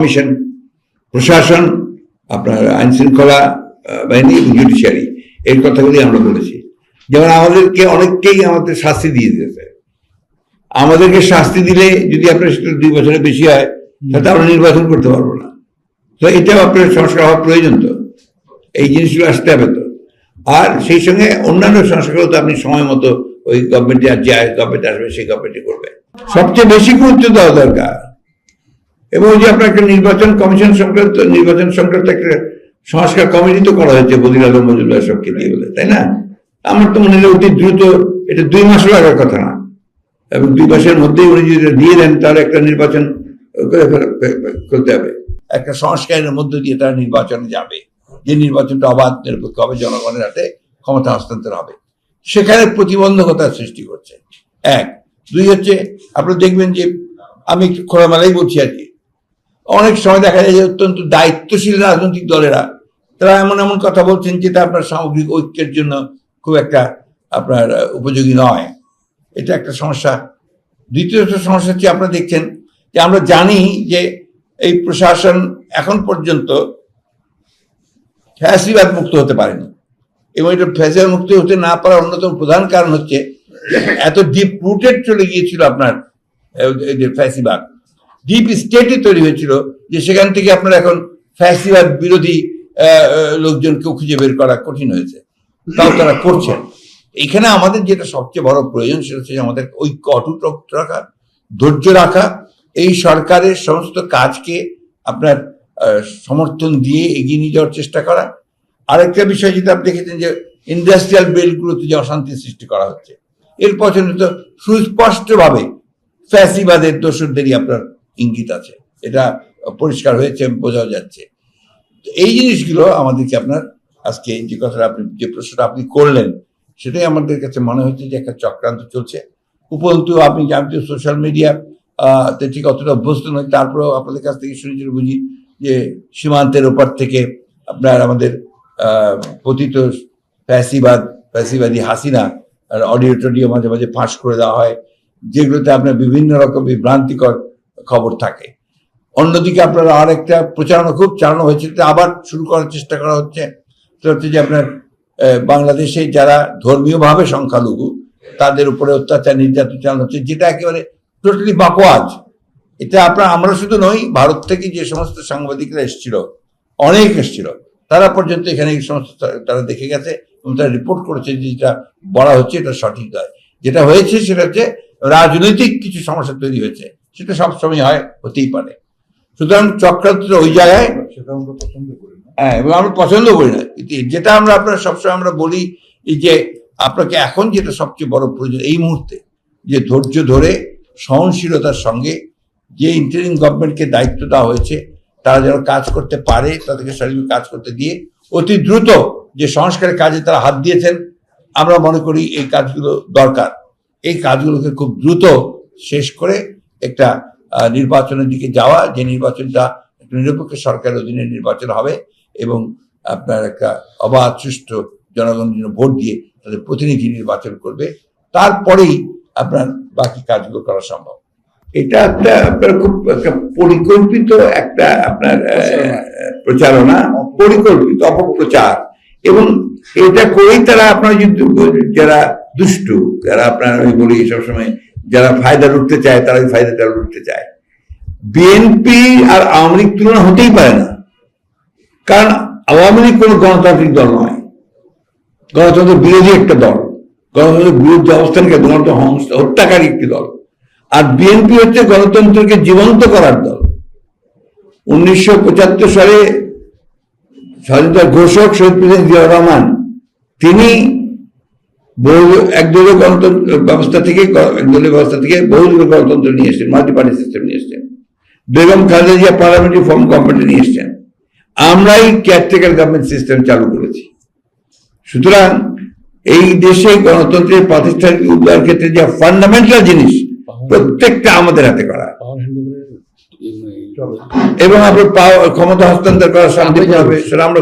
Commission, প্রশাসন, আপনার আইন শৃঙ্খলা বাহিনী এবং জুডিশিয়ারি, এই কথাগুলি আমরা বলেছি। যেমন আমাদেরকে অনেককেই আমাদের শাস্তি দিয়ে দিয়েছে। আমাদেরকে শাস্তি দিলে যদি আপনার সেটা 2 বছরের বেশি হয়, তাহলে আমরা নির্বাচন করতে পারবো না। তো এটাও আপনার সংস্কার হওয়া প্রয়োজন। তো এই জিনিসগুলো আসতে হবে। তো আর সেই সঙ্গে অন্যান্য সংস্কারগুলো তো আপনি সময় মতো ওই গভর্নমেন্টে যে গভর্নমেন্ট আসবে সেই গভর্নমেন্টে করবে। সবচেয়ে বেশি গুরুত্ব দেওয়া দরকার। এবং যে আপনার একটা নির্বাচন কমিশন সংক্রান্ত, নির্বাচন সংক্রান্ত একটা সংস্কার কমিটি তো করা হয়েছে বদির আলম মজুমদার সবকে দিয়ে বলে, তাই না? আমার তো মনে হয় অতি দ্রুত, এটা 2 মাস লাগার কথা না, এবং 2 মাসের মধ্যেই উনি যদি দিয়ে দেন তাহলে একটা নির্বাচন করতে হবে। একটা সংস্কারের মধ্য দিয়ে তারা নির্বাচনে যাবে, যে নির্বাচনটা অবাধ নিরপেক্ষ হবে, জনগণের হাতে ক্ষমতা হস্তান্তর হবে। সেখানে প্রতিবন্ধকতার সৃষ্টি করছে 1। 2 হচ্ছে আপনি দেখবেন যে, আমি একটু খোলামেলাই বলছি আর কি, অনেক সময় দেখা যায় যে অত্যন্ত দায়িত্বশীল রাজনৈতিক দলেরা তারা এমন এমন কথা বলছেন যেটা আপনার সামগ্রিক ঐক্যের জন্য খুব একটা আপনার উপযোগী নয়। এটা একটা সমস্যা। দ্বিতীয়ত সমস্যা হচ্ছে, আপনারা দেখছেন যে আমরা জানি যে এই প্রশাসন এখন পর্যন্ত ফ্যাসিবাদ মুক্ত হতে পারেনি, এবং এটা ফ্যাসিবাদ মুক্ত হতে না পারার অন্যতম প্রধান কারণ হচ্ছে এত ডিপ রুটেড চলে গিয়েছিল আপনার ফ্যাসিবাদ, ডিপ স্টেটে তৈরি হয়েছিল, যে সেখান থেকে আপনার এখন ফ্যাসিবাদ বিরোধী লোকজনকেও খুঁজে বের করা কঠিন হয়েছে। তাও তারা করছেন। এখানে আমাদের যেটা সবচেয়ে বড় প্রয়োজন সেটা হচ্ছে আমাদের ঐক্য অটুট রাখা, ধৈর্য রাখা, এই সরকারের সমস্ত কাজকে আপনার সমর্থন দিয়ে এগিয়ে নিয়ে যাওয়ার চেষ্টা করা। আরেকটা বিষয় যেটা আপনি দেখেছেন যে ইন্ডাস্ট্রিয়াল বেল্টগুলোতে যে অশান্তি সৃষ্টি করা হচ্ছে, এর পছন্দ তো সুস্পষ্টভাবে ফ্যাসিবাদের দোষরদেরই আপনার ইঙ্গিত আছে, এটা পরিষ্কার হয়েছে, বোঝা যাচ্ছে। এই জিনিসগুলো আমাদেরকে আপনার আজকে যে কথাটা আপনি, যে প্রশ্নটা আপনি করলেন, সেটাই আমাদের কাছে মনে হচ্ছে যে একটা চক্রান্ত চলছে। উপরন্তু আপনি জানতে সোশ্যাল মিডিয়া ঠিক অতটা অভ্যস্ত নয়, তারপরেও আপনাদের কাছ থেকে শুনে বুঝি যে সীমান্তের ওপার থেকে আপনার আমাদের পতিত ফ্যাসিবাদী হাসিনা অডিও টডিও মাঝে মাঝে ফাঁস করে দেওয়া হয়, যেগুলোতে আপনার বিভিন্ন রকম বিভ্রান্তিকর খবর থাকে। অন্যদিকে আপনার আর একটা প্রচারণা খুব চালানো হয়েছে, আবার শুরু করার চেষ্টা করা হচ্ছে, সেটা হচ্ছে যে আপনার বাংলাদেশে যারা ধর্মীয়ভাবে সংখ্যালঘু তাদের উপরে অত্যাচার নির্যাতন চালানো হচ্ছে, যেটা একেবারে টোটালি বাকওয়াজ। এটা আমরা শুধু নই, ভারত থেকে যে সমস্ত সাংবাদিকরা এসেছিল, অনেক এসেছিল, তারা পর্যন্ত এখানে এই সমস্ত তারা দেখে গেছে এবং তারা রিপোর্ট করেছে যে যেটা বলা হচ্ছে এটা সঠিক নয়। যেটা হয়েছে সেটা হচ্ছে রাজনৈতিক কিছু সমস্যা তৈরি হয়েছে, সেটা সবসময় হয়, হতেই পারে। সুতরাং চক্রান্ত ওই জায়গায়, হ্যাঁ, এবং আমরা পছন্দ করি না। যেটা আমরা আপনার সবসময় আমরা বলি যে আপনাকে এখন যেটা সবচেয়ে বড় প্রয়োজন এই মুহূর্তে, যে ধৈর্য ধরে সহনশীলতার সঙ্গে যে ইন্টারিম গভর্নমেন্টকে দায়িত্ব দেওয়া হয়েছে তারা যেন কাজ করতে পারে, তাদেরকে সঠিক কাজ করতে দিয়ে অতি দ্রুত যে সংস্কারের কাজে তারা হাত দিয়েছেন, আমরা মনে করি এই কাজগুলো দরকার। এই কাজগুলোকে খুব দ্রুত শেষ করে একটা নির্বাচনের দিকে যাওয়া, যে নির্বাচনটা নিরপেক্ষ সরকারের অধীনে নির্বাচন হবে এবং আপনার একটা অবাধ সুষ্ঠু জনগণের জন্য ভোট দিয়ে তাদের প্রতিনিধি নির্বাচন করবে, তারপরেই আপনার বাকি কাজগুলো করা সম্ভব। এটা একটা আপনার খুব একটা পরিকল্পিত একটা আপনার প্রচারণা, পরিকল্পিত অপপ্রচার, এবং এটা করেই তারা আপনার যারা দুষ্টু, যারা আপনার আমি বলি সবসময় যারা ফায়দা লুটতে চায়, তারা ওই ফায়দাটা লুটতে চায়। বিএনপি আর আওয়ামী লীগ তুলনা হতেই পারে না, কারণ আওয়ামী লীগ কোনো গণতান্ত্রিক দল নয়, গণতন্ত্র বিরোধী একটা দল, গণতন্ত্রের বিরুদ্ধে অবস্থানকে গণতন্ত্র হত্যাকারী একটি দল। আর বিএনপি হচ্ছে গণতন্ত্রকে জীবন্ত করার দল। 1975 সালে স্বাধীনতার ঘোষক শহীদ প্রেসিডেন্ট জিয়াউর রহমান, তিনি একদলীয় গণতন্ত্র ব্যবস্থা থেকে বহুদলীয় গণতন্ত্র নিয়ে এসছেন, মাল্টি পার্টি সিস্টেম নিয়ে এসছেন। Begum Khaleda Zia parliamentary form government নিয়ে এসছেন। আমরাই কেয়ারটেকার গভর্নমেন্ট সিস্টেম চালু করেছি। সুতরাং এই দেশে গণতন্ত্রের প্রাতিষ্ঠানিক উন্নয়নের ক্ষেত্রে যে ফান্ডামেন্টাল জিনিস প্রত্যেকটা আমাদের হাতে করা, এবং আপনার ক্ষমতা হস্তান্তর করা শান্তিপূর্ণ হবে, সেটা আমরা